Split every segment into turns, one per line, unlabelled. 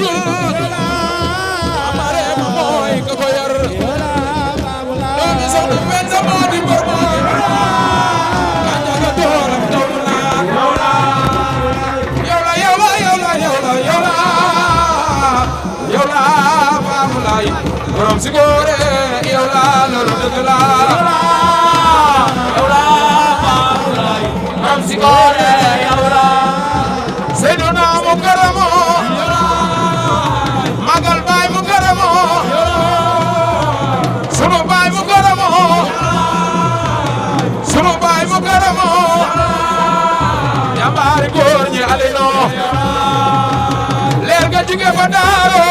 jul amare ma mooy ka ko yar doomi soxna Penda moo di mbër mooy ganja ga dooram daw naa yow la Babou Laye borom si góore yow la loolu dëgg la yow la Babou Laye borom si góore yow la Seydina mu garamo magal baay mu garamo sunu baay mu garamo sunu baay mu garamo jàmbaari góor ñi alino leer ga jóge fa daaro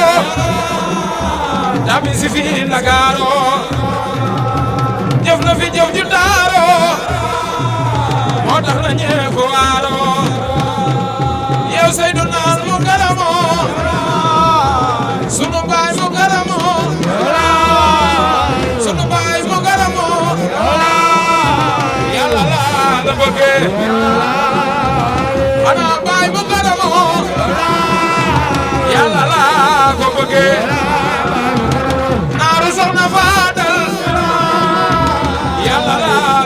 tabi si fi Ndakaaru jëf na fi jëf ju daaro moo tax na ñeef waaro yow Seydina mu garamo sunu baay mu garamo sunu baay mu garamo yàlla la bëgge ana baay mu garamo yàlla la ko bëgge naaru soxna Faadal yàlla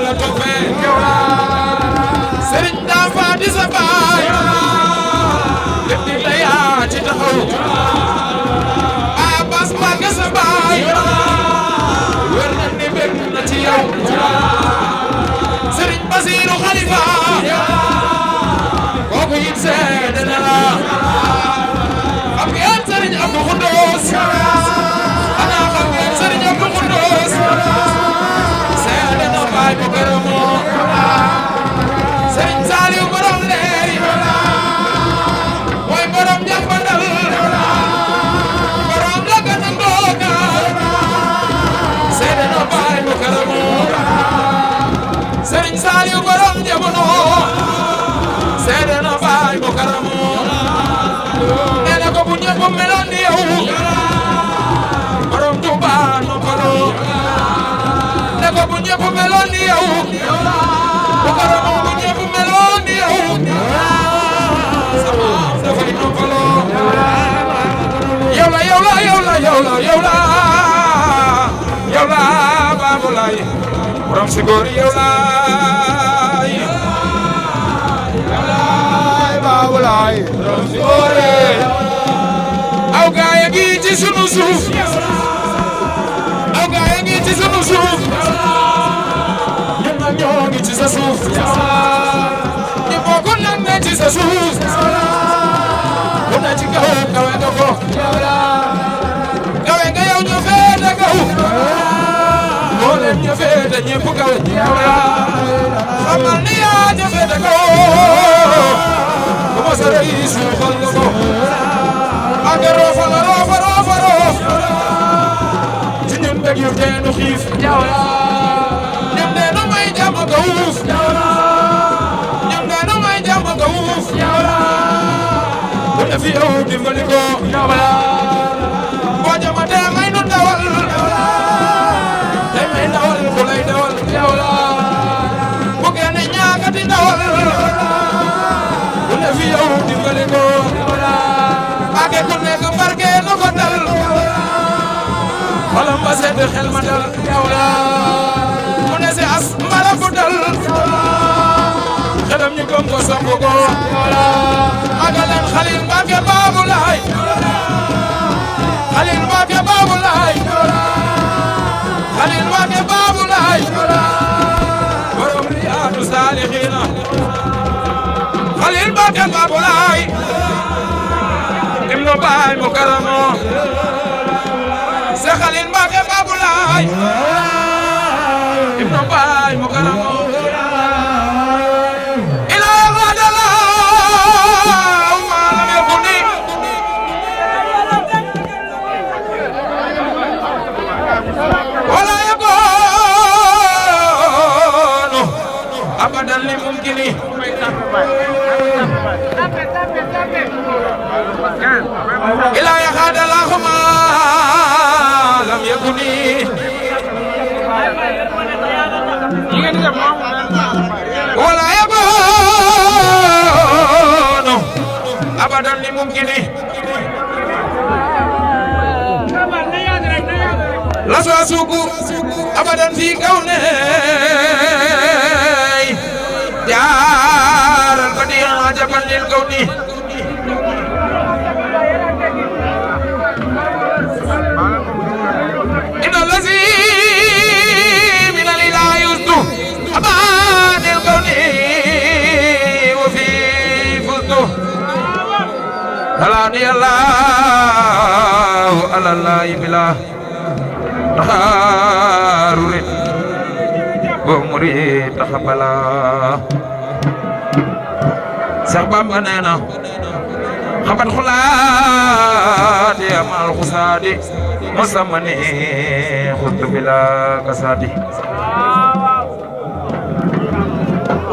la toppe Sëriñ daa faati sa baay lépp di la yaa ci taxaw Abbas Mbàkke sa baay wér na ni bég na ci yow Sëriñ Basiiru Xalifa kooku it seede na la xam ngeen Sëriñ Abdu Xudoos xanaa xam ngeen Sëriñ Abdu Xudoos seede na baay bu gërëmo Sëriñ Saaliw borom leeri mooy borom jàppandal borom la gën a ngooga seede na baay bu gërëmo Sëriñ Saaliw borom jamono seede na baay bu gërëmo nee na ko bu ñëpp meloon ni yow borom Tuuba noppaloo nee ko bu ñëpp meloon ni yow bu gërëmo bu ñëpp meloon ni yow sama dafay noppaloo yow la Babou Laye borom si góor yow la Babou Laye borom si góor aw gaay ngi ci sunu suuf aw gaay ngi ci sunu suuf ñun nag ñoo ngi ci sa suuf ñu bokk nag ne ci sa suuf ku ne ci kaw kawe nga ko kawe nga yow ñu féete kaw moo leen ñu féete ñëpp kawe xamal ni yaa ñu féete kaw bu ma sa rëy suufal nga ko ak roofa la roofa roof ci ñun dëgg yu teenu xiif ñun neenu may jàmm nga wuuf ñun neenu may jàmm nga wuuf bu ne fi yow dimbali ko boo jamatee may nu dawal tey may dawal ku lay dawal bu kenn ñaakati dawal bu ne fi yow dimbali ko ake ku nekk barke nu ko dal xolam ba sedd xel ma dal mu ne si as mbara bu dal xelam ñu gëm ko samp ko magaleen Xalil Mbàkke Babou Laye Xalil Mbàkke Babou Laye Xalil Mbàkke Babou Laye borom Riyaadu Saalihiina Xalil Mbàkke Babou Laye ibnu baay mu karamo se Xalil Mbàkke Babou Laye ibnu baay mu karamo ilaa wadala maalam yakuni wala yakunu abadan li mumkini إلا يخاد لهما لم يكن ولا يكون أبدا لممكن لا سواسوك أبدا في كوني جار البديع عجبا للكون إن الذي من الإله يزدو أبان الكون وفي فزدو هلاني الله على الله بلا رارورين بومري تخبلا سبب أننا خبر خلاد يا مال خسادي مسمني خذ بلا كسادي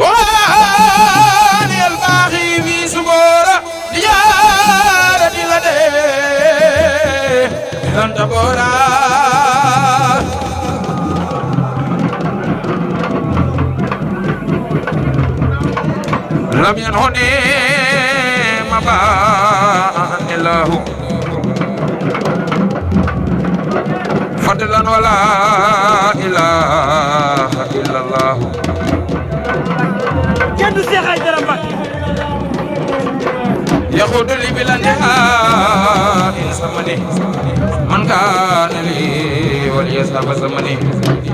واني الباغي في سبورة ديارة لدي لن تبورا لم ينهني مبان الله فضلا ولا إله إلا الله يخوض لي بلا نهاء سمني من كان لي وليصحب سمني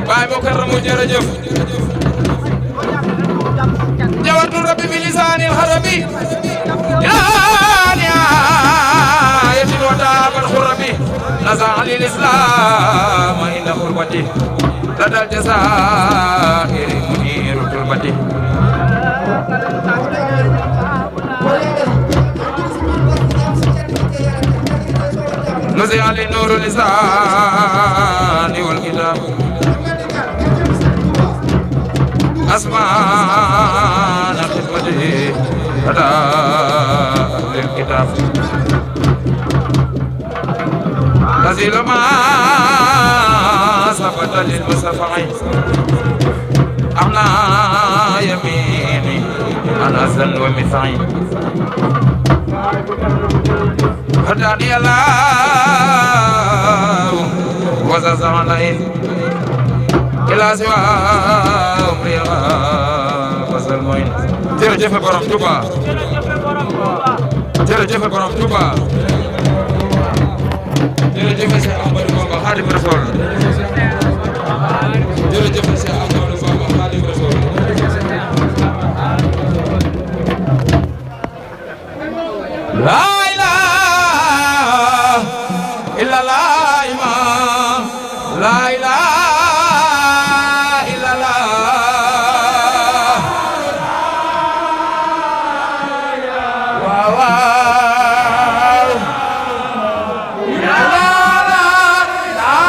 باي مكرم جرجف جوات ربي بلسان الحربي يا يتي وتاب الخربي نزع للإسلام إن خربتي لدى الجزائر منير تربتي نزع للنور اللسان والكتاب أسمان خدمته هدى للكتاب نزيل ما ثبت للمصطفى أمنا يميني أنا زن ومثعي هداني الله وزازم عليه إلى سوى أمري فصل موين جرجف برام توبا جرجف برام توبا جرجف سي أمبر بابا خادم رسول جرجف سي أمبر بابا خادم رسول لا إله إلا الله إمام لا إله la la la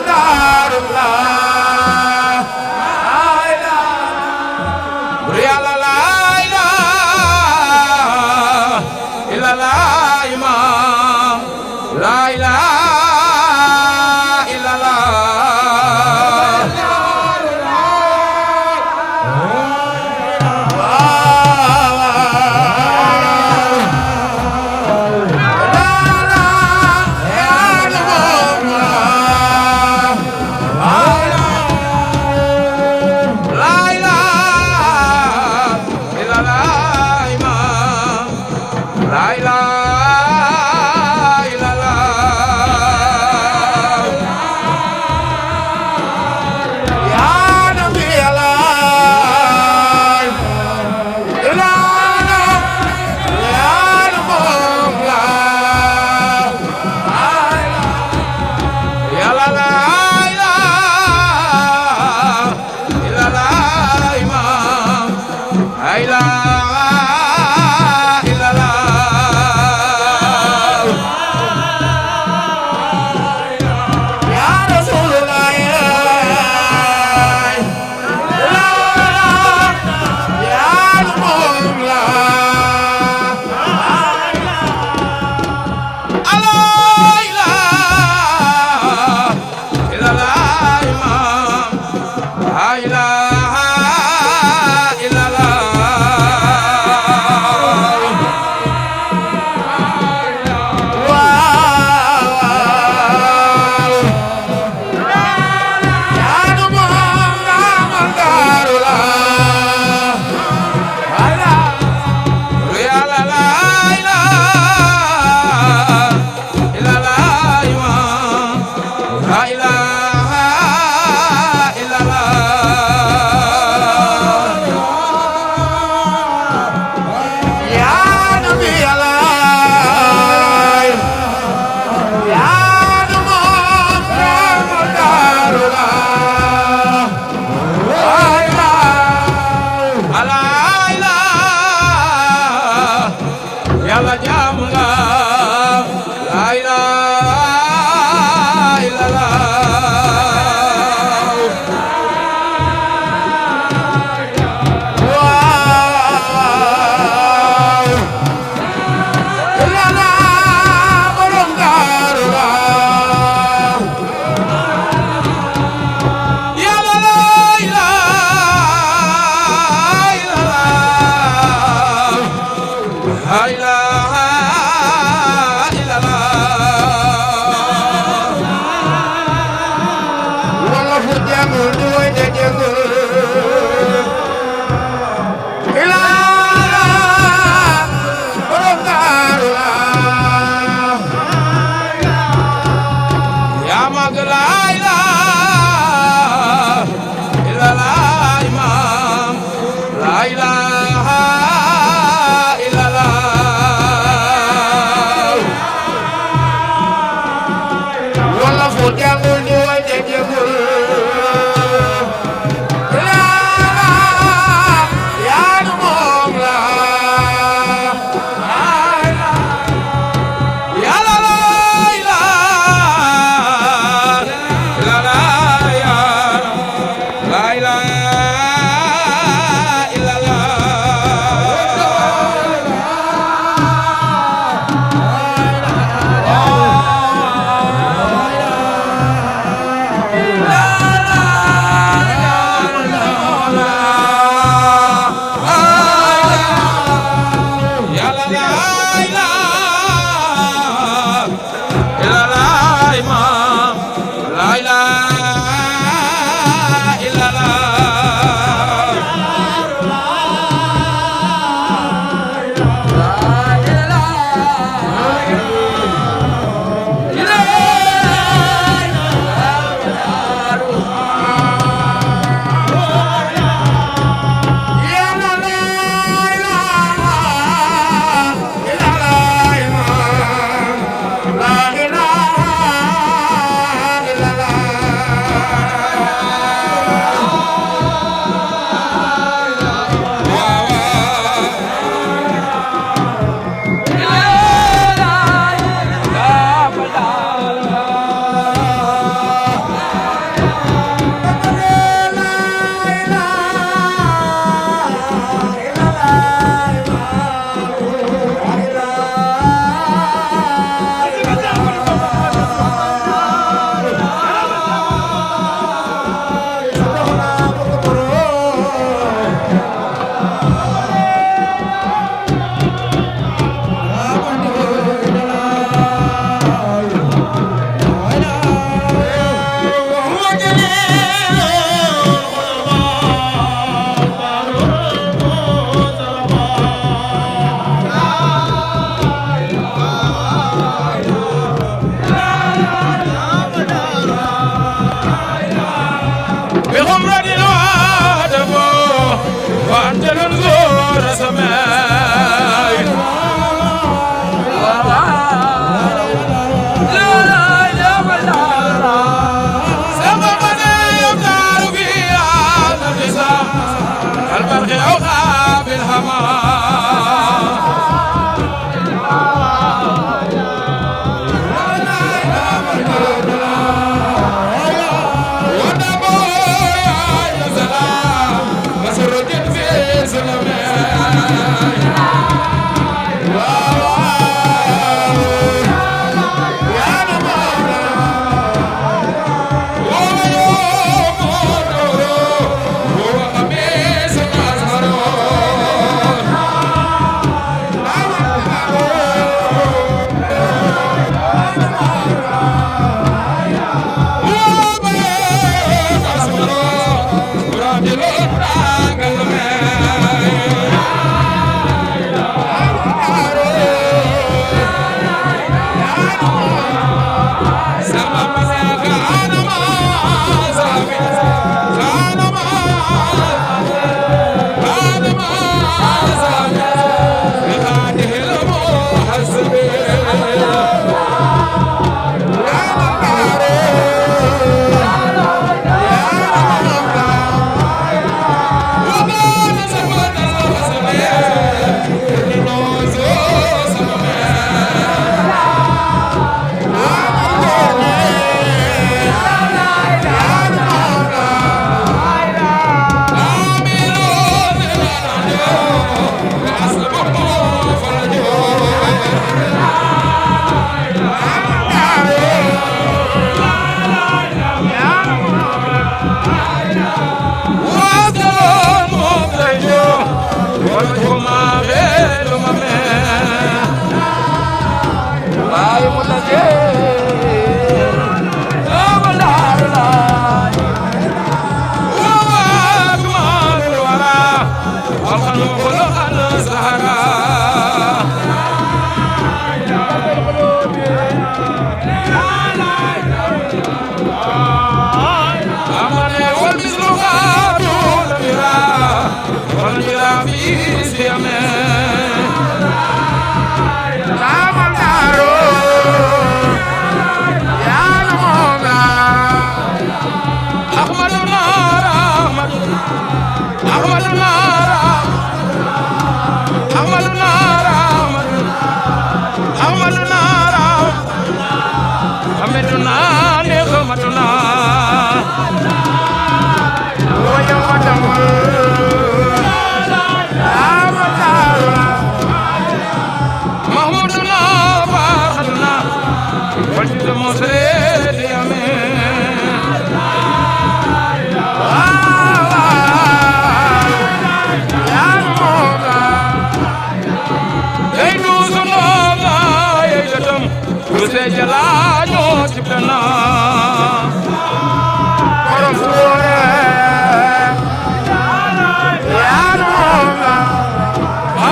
la Oltre mosre di ame Kuse jalano ciptana Korom suore Yanonga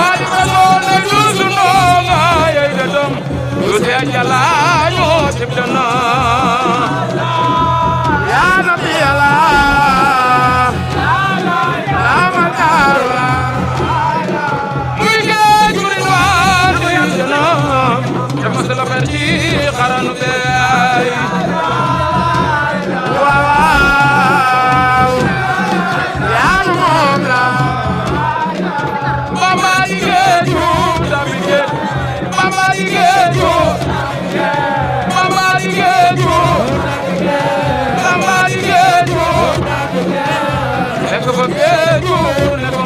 Adi kasone jusunonga Yaidatam Kuse jalano ciptana Yanabi Allah Lamadara Muike jurinwa Yandana Jamasala perci karanu tey waaw yaa moom la mama liggéeyu dabike mama liggéeyu mama liggéeyu mama liggéeyu nekk fa géeju nekk fa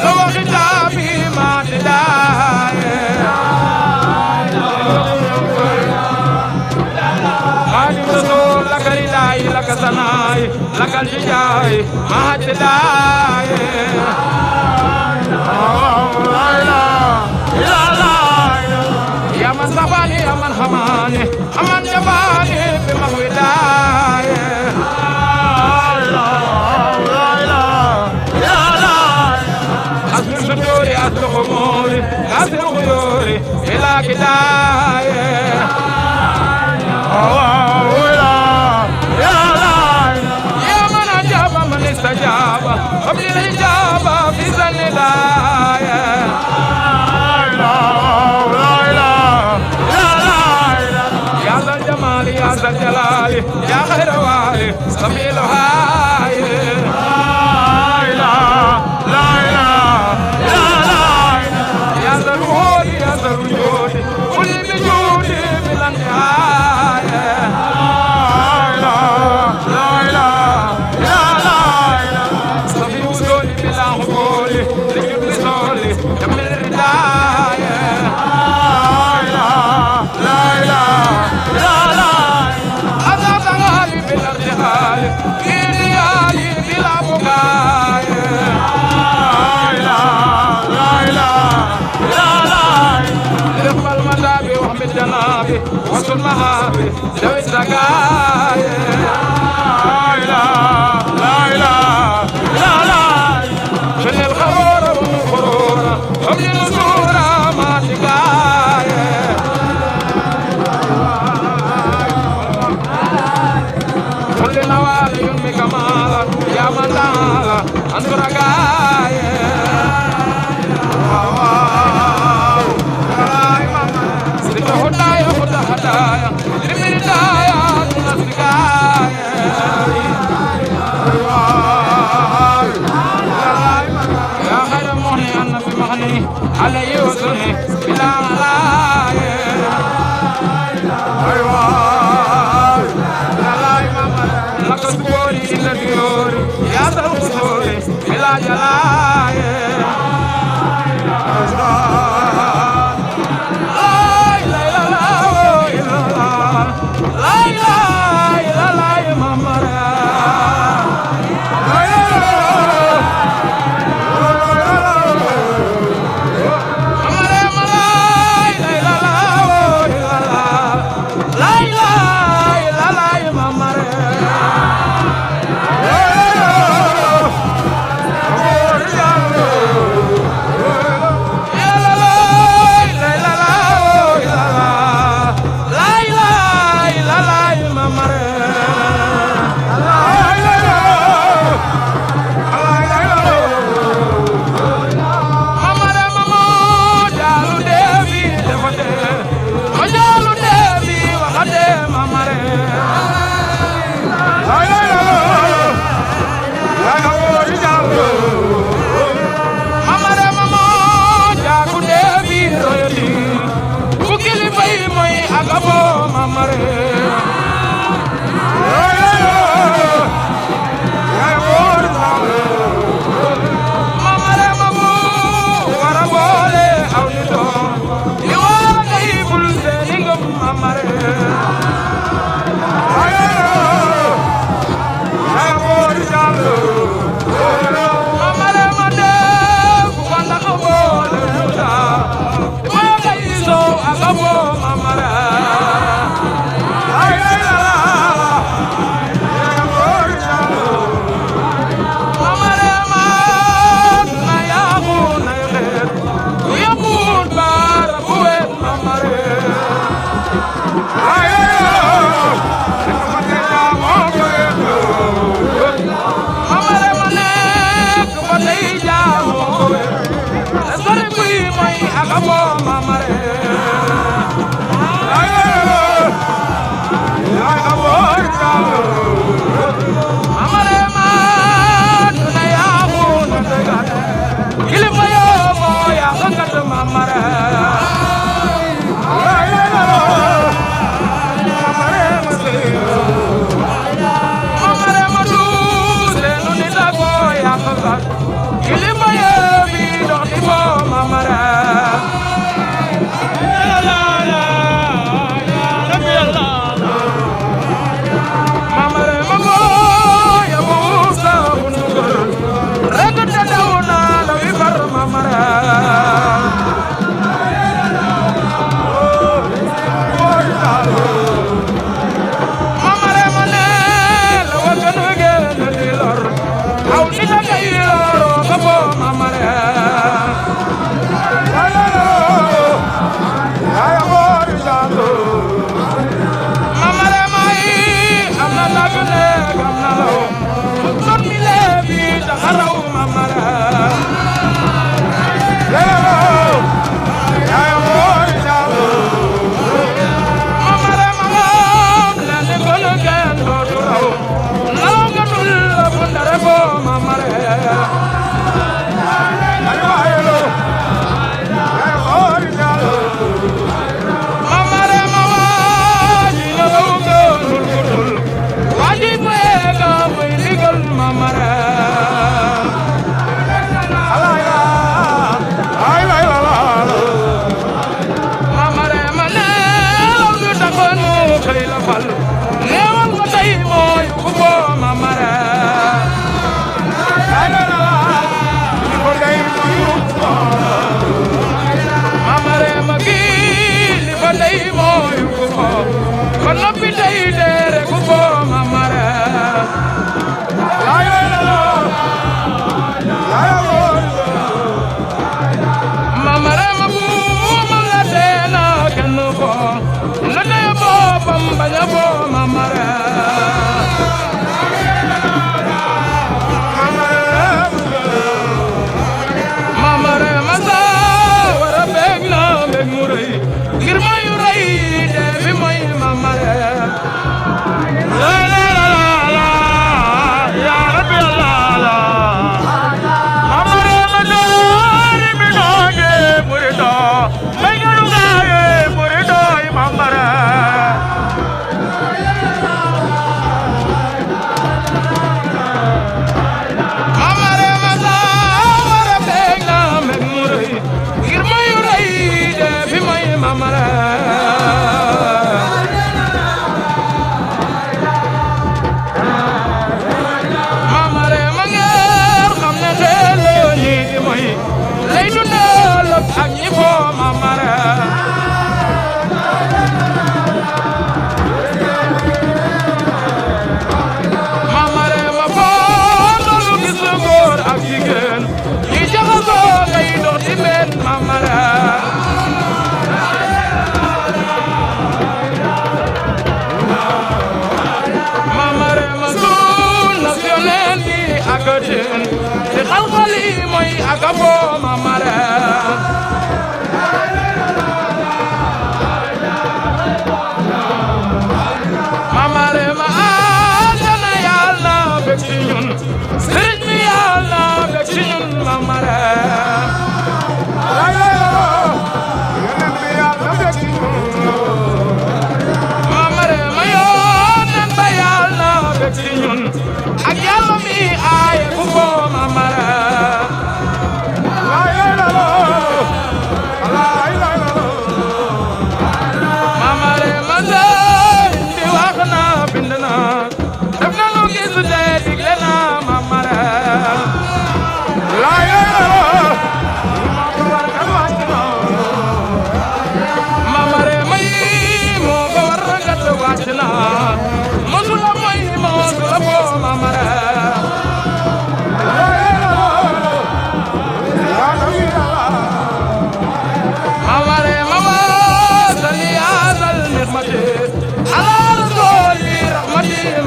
لو ختامي ما تداي خادم رسول لك الإلهي لك سناي لك الجاي ما تداي يا من صفاني يا من حماني أمن جباني بمهوداي أصل صدوري أصل خموري أصل خيوري إلى كداي يا من أجاب من استجاب قبل الإجابة في سن داي يا ذا الجمال يا ذا الجلال يا خير والي سميل هاي يا ذا الوجود يا ذا الوجود كل بجودي بلا نهاية سمي وصولي بلا حقولي لجب لصولي يمن الرداية أنا تغالي بالارتحال إليالي بلا بقاية رفع المذابي واحمد جنابي وصل مهابي ذوي السقاية شل الخرورة والخرورة وابن النصورة ما تقاية كل نوالي ينمي كمالا يا من لالا أنظر قاية سيدة هدايا هدى هدايا لمن دايا نسقاية يا خير مهني أنا في مهني علي وسني بلا ملاية لك سكوري إلا ديوري يا ذا القصوري بلا جلاية Kilimaya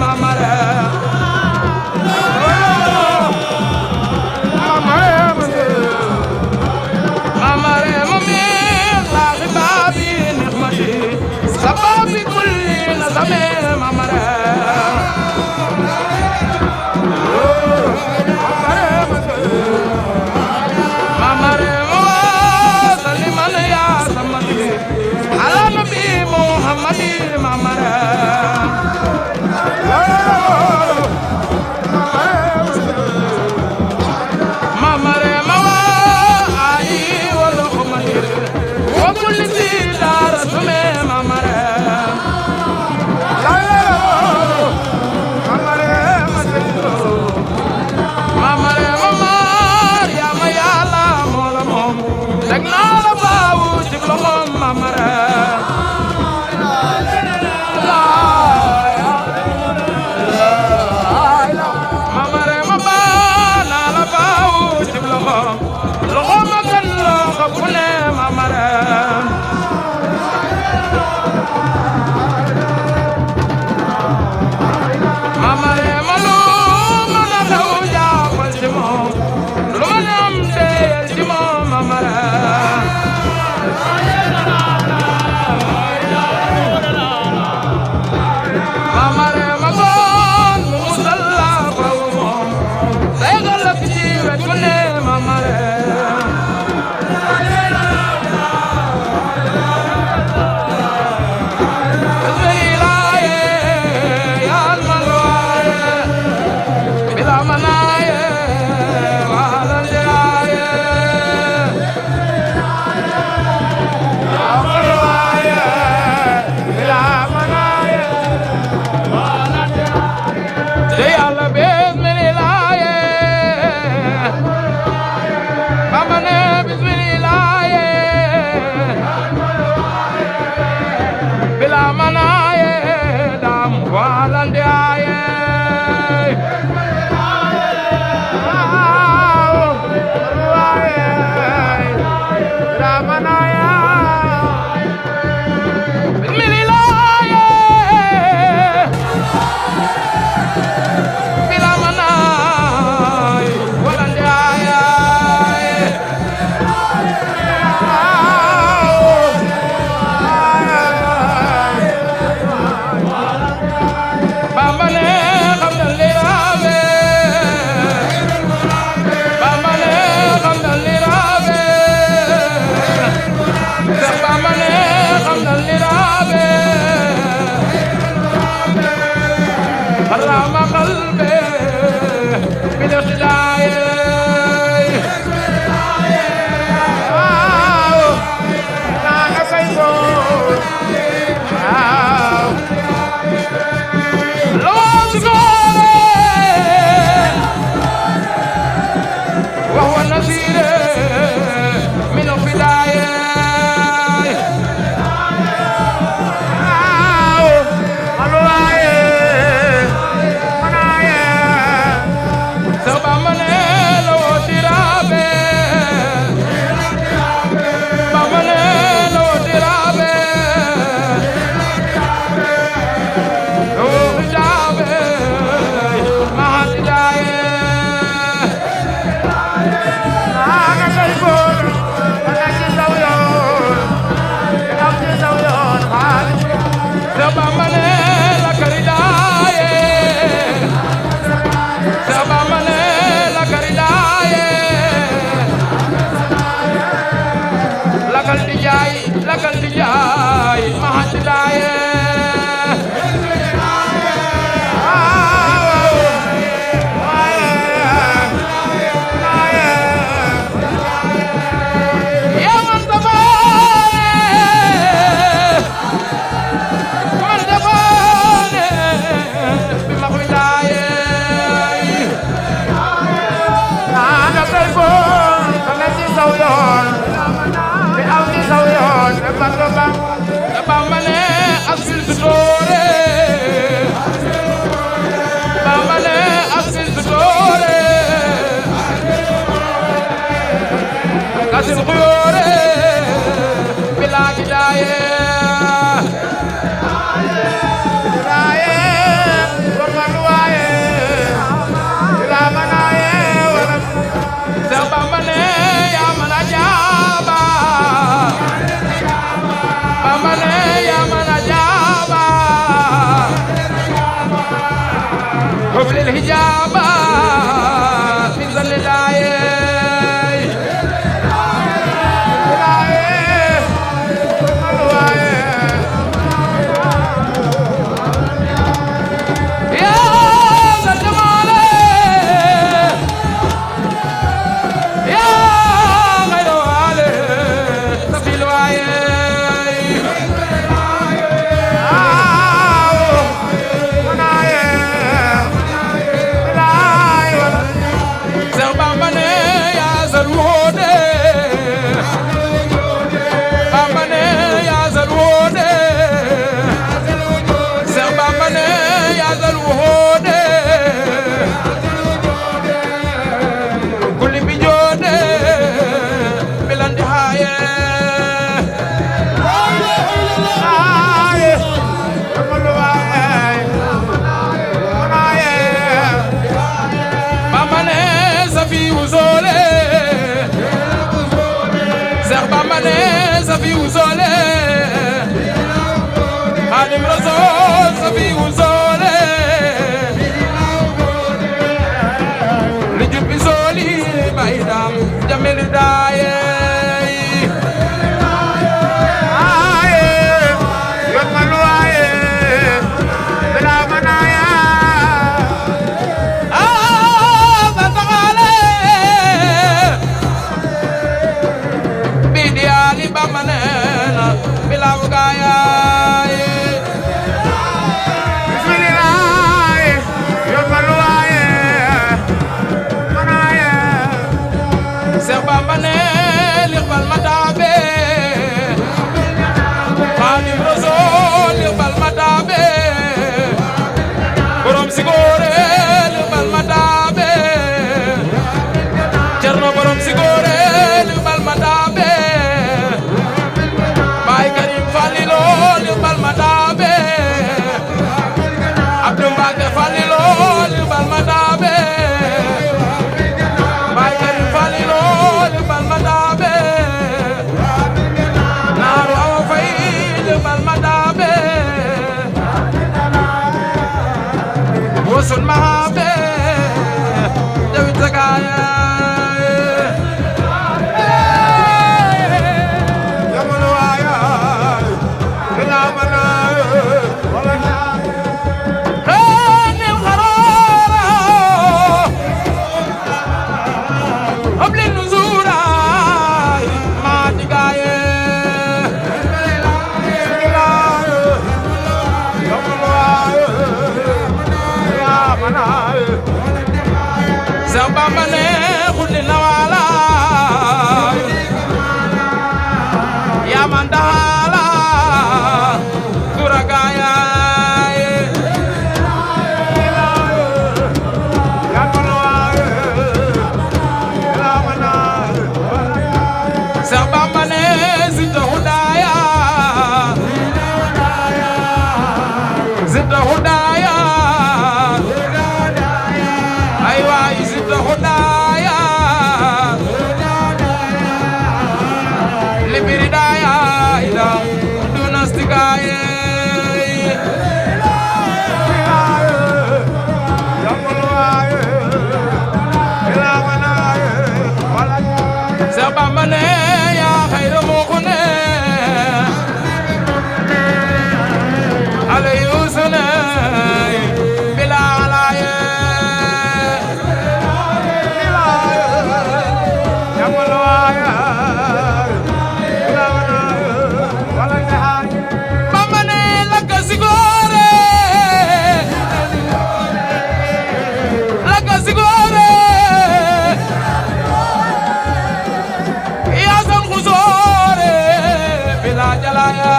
Mama la
sun mabe David Zakaya Yamulaya Bilamana Walana Hanil Harara Hablin Nuzura Madigaya Zabamane khulina wala Yamandala Kuragaya Zabamane Zita Hudaya Zita Hudaya Aywa Zita Hudaya Libiridaya ila Dunastigaya Zabamane ya khayra mukhne alayusna bila alaya yamalaya Bamane lakasigore Yazan khuzore bila jalaya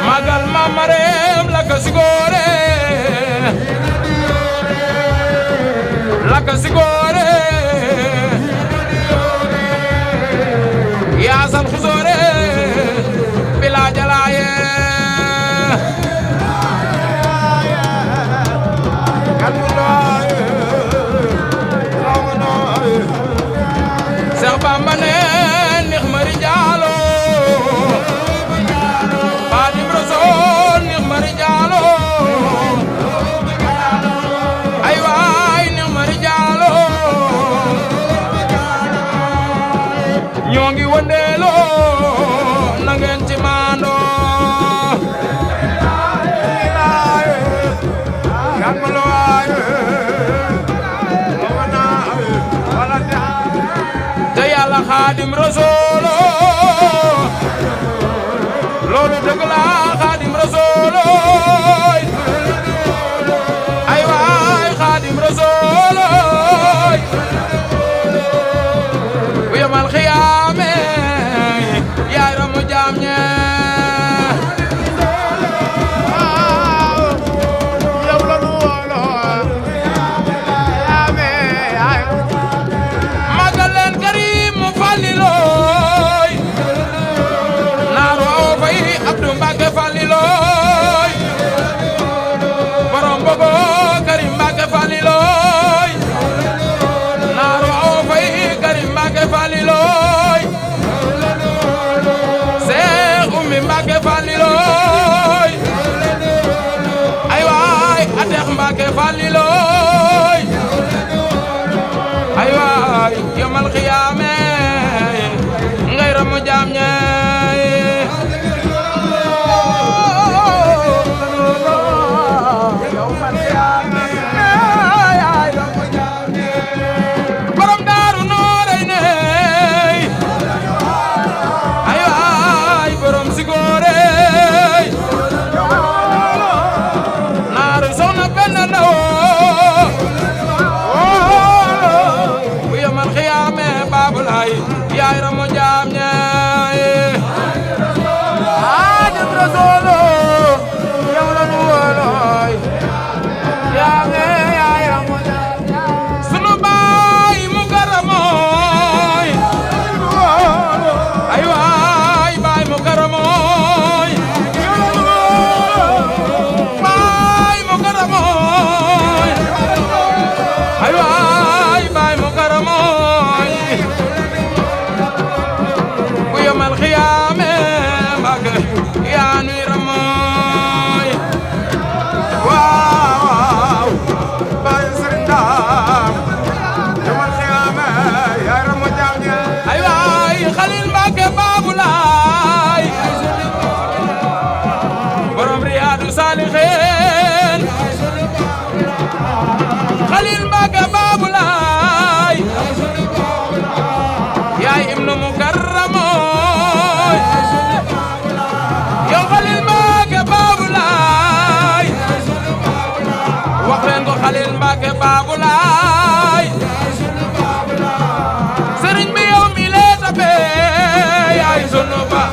Magal mamarem lakasigore Yazan khuzore bila jalaya Bambane nixmari jaalo Xaadim Rasuul nixmari jaalo ay waay nixmari jaalo ñoo ngi wëndeelo na ngeen ci maando te Yàlla Xaadim Rasuul loolu dëgg la Xaadim Rasuul ay waay Xaadim Rasuul bu yomal xiyaame yaay ramu jaam ñe Falliloy naaru awo fay Abdou Mbacke Falliloy borom bogo Karim Mbacke Falliloy naaru awo fay Karim Mbacke Falliloy Cheikh Oumy Mbacke Falliloy ay waay Atex Mbacke Falliloy ay waay yomal xiyaame ngay ramu jaam ñay borom daaru nooray ne ay waay borom sigore naaru soxna benn ndaw bu yomal xiyaame Babulaay yaay ramu jaam ñay Xaadim Rasuul yow la nu wóoloy yaay ramu jaam ñay sunu baay mu garamoy ay waay baay mu garamoy baay mu garamoy ay waay baay mu garamoy sunu mukarramo yow Khalil Mbacké Babou Laye wax leen ko Khalil Mbacké Babou Laye sëriñ bi yow mi lee tabe yaay sunu ba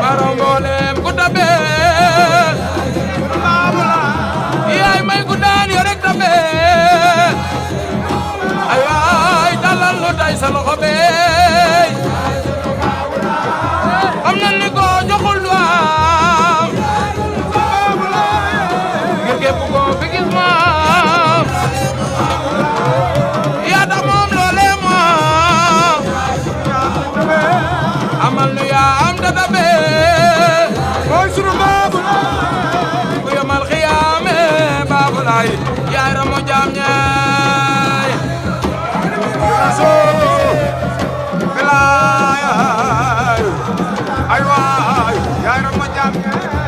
baro mboolem ku tabe yaay may ku daan yo rek tabe ay waay dalal lu tay sa loxo beey am na li ko joxul du am ngir képp ko fi gis maam yaa tax moom loolee moom amal nu yaa am dada bee mooy sunu Babou Laye bu yomal xiyaame Babou Laye yaay ramo jaam ñaay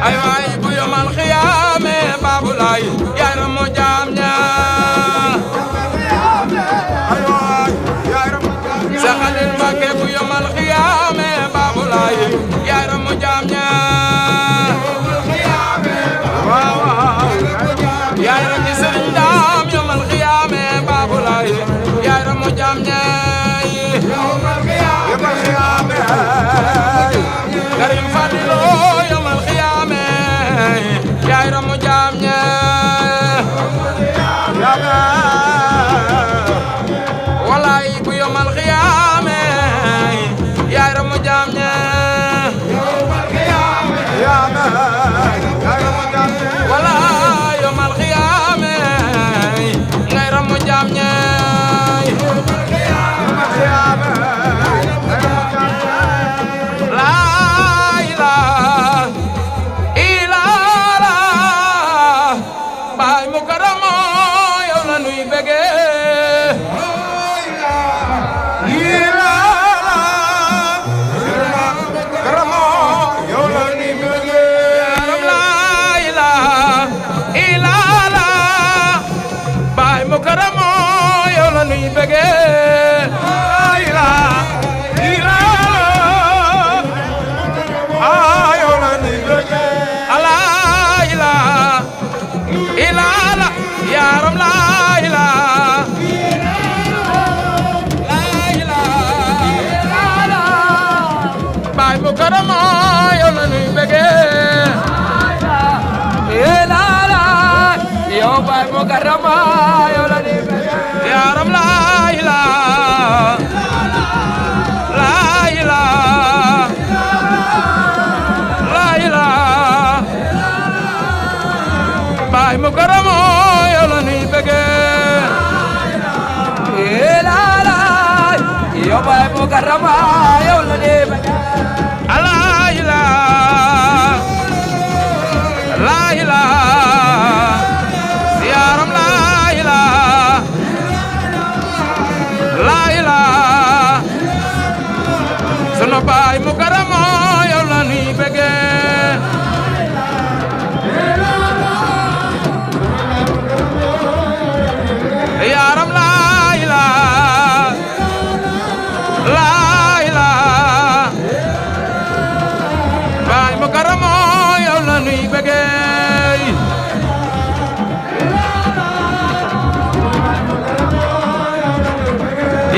ay waay bu yomal xiyaame Babou Laye yaay ramo jaam ñaay Seex Khalil Mbacké bu yomal xiyaame Babou Laye yaay ramo jaam ñaay yaay ram ci sëriñ daam yomal xiyaame Babou Laye yaay ramo jaam ñaay Karim Fadilo yomal xiyaame yaay ramo jaam ñaay walaay bu yomal xiyaame yaay ramo jaam ñaay walaay yomal xiyaame ngay ramo jaam ñaay laa ilaaha illallaah baay mu karamo yow la nuy bege karamo yow la nuy bege yow la nuy bege ala ila ila yaram la ila baay mu karamo yow la nuy bege yow baay mu karamo yow la nuy bege yaram la ila baay mu karamo yow la nuy bege yow baay mu karamo yow la nuy bege ala ila la ila yaram la ila la ila sunu baay mu karamo yow la nuy bege yaram la ila baay mu karamo yow la nuy bege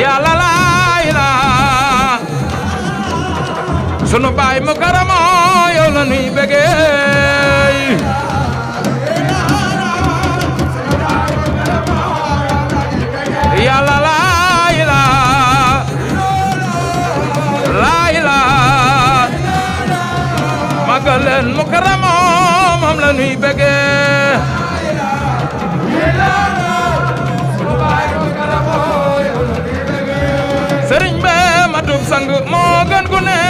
yàlla la ila sunu baay mu karamo yow la nuy bege yàlla la ila magal leen mu karamo moom la nuy bege sëriñ be matub sang moo gën ku ne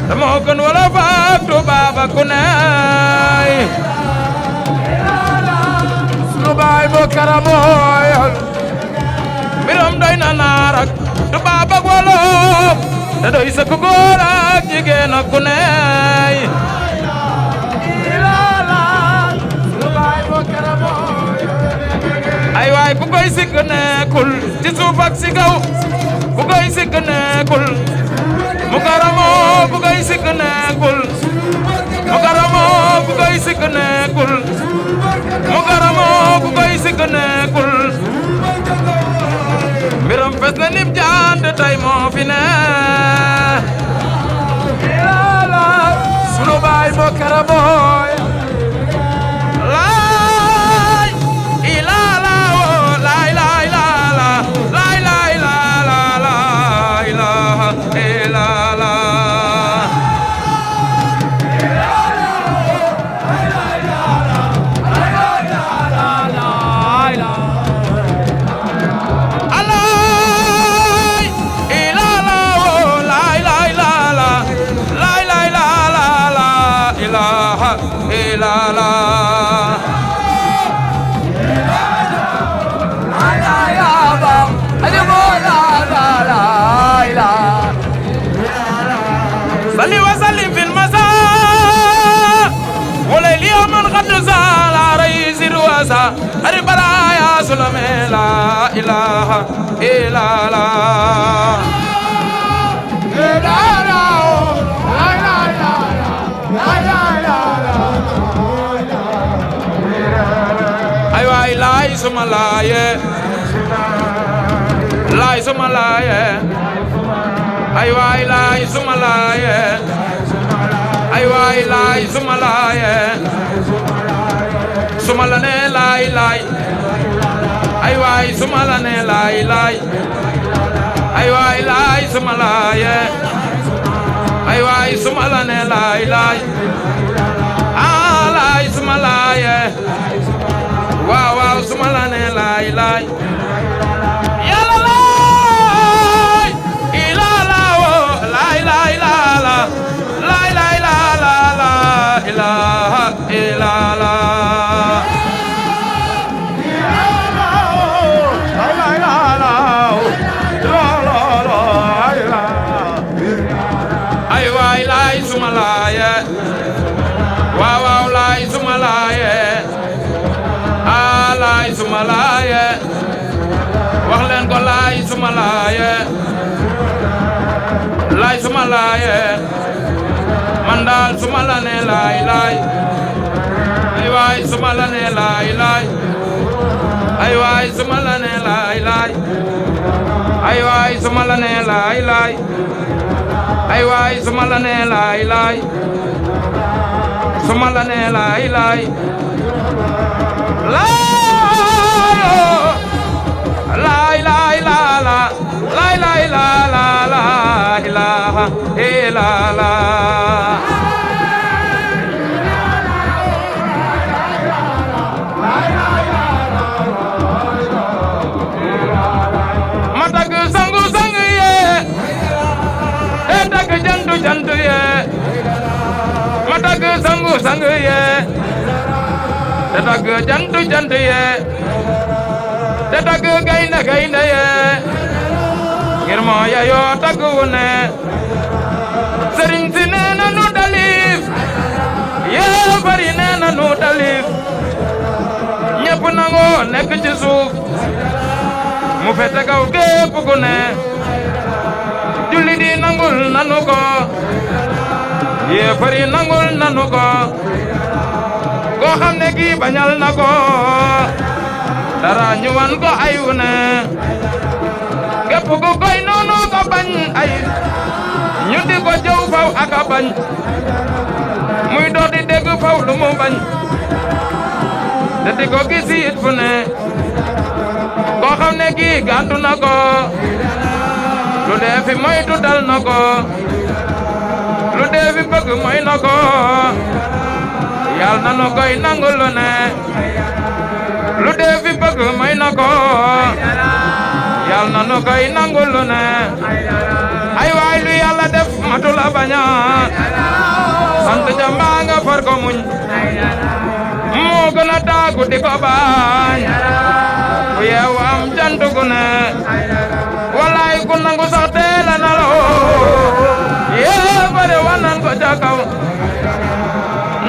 te moo gën wala faak tubaaba ku ne sunu baay mu karamo mbiram doy na naar ak tubaab ak wolof te doy sa ku góor ak jigéen ak ku ney ay waay ku koy sikk nekkul ci suuf ak ci kaw bu koy sikk nekkul mukaramo bu koy sikk nekkul mukaramo bu koy sikk nekkul mukaramo bu koy sikk nekkul mbiram fes na nib jant tay moo fi ne sunu baay mukaramo صلي وسلم في المساء وليل يوم قد زال رئيس الوسا البرايا سلم لا اله الا الله ايوا لا سما لا سما لا ay waay laay suma laaye ay waay laay suma laaye suma la ne laay laay ay waay suma la ne laay laay ay waay laay suma laaye ay waay suma la ne laay laay ah laay suma laaye waaw waaw suma la ne laay laay Sumalaaye wax leen ko laay sumalaaye laay sumalaaye man daal sumala ne laay laay ay waay sumala ne laay laay ay waay sumala ne laay laay ay waay sumala ne laay laay ay waay sumala ne laay laay sumala ne laay laay laay laay la la laay laay la la la ilaha illa la ma tagg sangu sang ye te tagg jantu jantu ye ma tagg sangu sang ye te tagg jantu jantu ye te tagg gaynde gaynde ye ngir moo yayoo tagg wu ne sëriñ si nee na nu dalif yee bari nee na nu dalif ñépp nangoo nekk ci suuf mu fete kaw képp ku ne julli di nangul nanu ko yee bari nangul nanu ko koo xam ne kii bañal na ko dara ñu wan ko ayu ne képp ku koy noonu ko bañ ay ñu di ko jëw faw ak a bañ muy dox di dégg faw lu mu bañ te di ko gis it fu ne koo xam ne kii gàntu na ko lu dee fi moytu dal na ko lu dee fi bëgg moy na ko yal na nu koy nangul lu ne lu dee fi bëgg moy na ko yal na nu koy nangul lu ne ay waay lu yàlla def matu la baña sant jamba nga far ko muñ moo gën a taagu di ko bañ ku yeewu am jantu gu ne walaay ku nangu sax teel a nalaw yee bare wanan ko ca kaw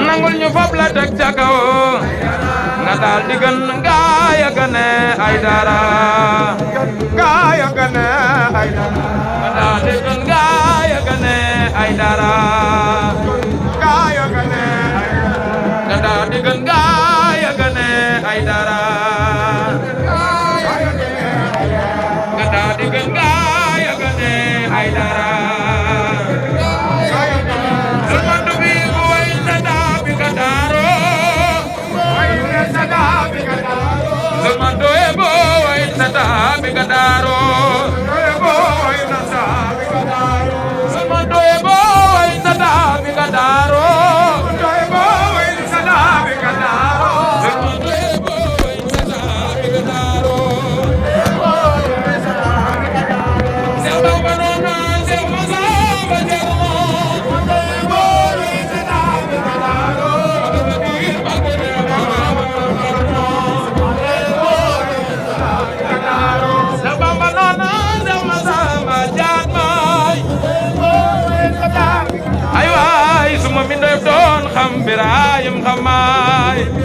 nangul ñu fop la teg ca kaw nga daal di gën gaaya gane ay Aidara
Gaya gane Aidara
Ganda digan gaya gane Aidara
Gaya gane
Ganda digan gaya gane Aidara Ganda digan gaya gane Aidara Salmando bi boy sada bi kadaro Salmando e boy sada bi kadaro Salmando e boy sada bi kadaro Birayim xamay